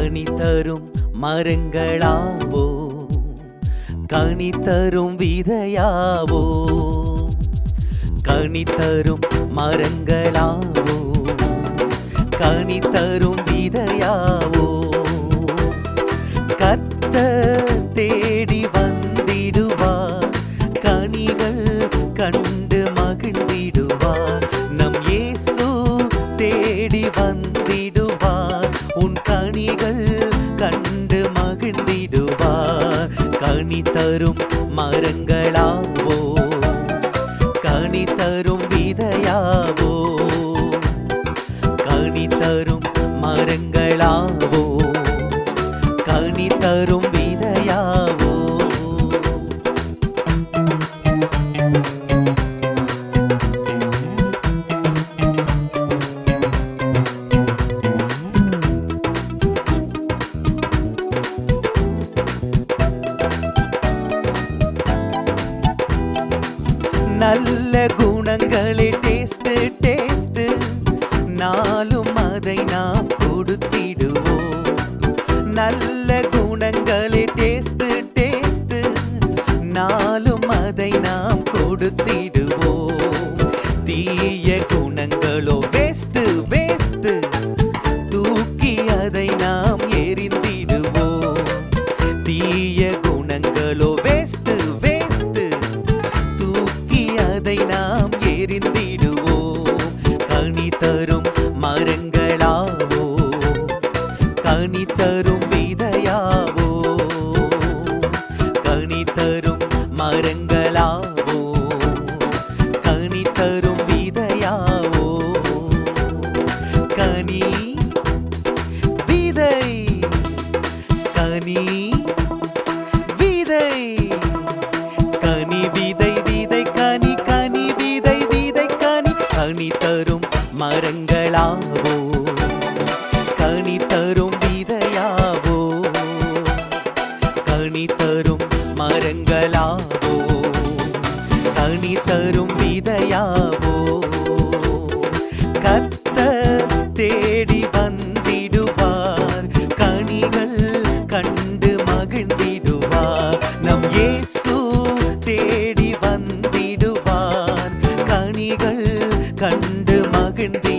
கனி தரும் மரங்களாவோ, கனி தரும் விதையாவோ, கனி தரும் மரங்களாவோ, கனி தரும் விதையாவோ. கர்த்தர் தேடி வந்திடுவார், கனிகள் கண்டு மகிழ்ந்திடுவார். நம் இயேசு தேடி வந்திடுவார், உன் கனிகள் கண்டு மகிழ்ந்திடுவார். கனி தரும் மரங்களாவோ, கனி தரும் விதையாவோ, கனி தரும் மரங்களாவோ, கனி தரும் விதையாவோ. நல்ல குணங்களே டேஸ்ட் டேஸ்ட், நாளும் அதை நாம் கொடுத்திடுவோம். நல்ல குணங்களே டேஸ்ட் டேஸ்ட், நாளும் அதை நாம் கொடுத்திடுவோம். தீய குணங்களோ வேஸ்ட் வேஸ்ட், தூக்கி அதை நாம் எறிந்திடுவோம். தீய குணங்களோ வேஸ்ட் வேஸ்ட், தூக்கி அதை நாம் எறிந்திடுவோம். கனி தரும் மரங்களாவோ, கனி தரும் விதையாவோ, கனி தரும் மரங்களாவோ, கனி தரும் விதையாவோ. கனி விதை, கனி விதை, கனி விதை விதை கனி, கனி விதை விதை கனி. கனி தரும் மரங்களாவோ, கனி தரும் விதையாவோ, கனி தரும் மரங்களாவோ, கனி தரும் விதையாவோ. கர்த்தர் தேடி வந்திடுவார், கனிகள் கண்டு மகிழ்ந்திடுவார். நம் இயேசு தேடி வந்திடுவார், கனிகள் கண்டு மகிழ்ந்திடுவார்.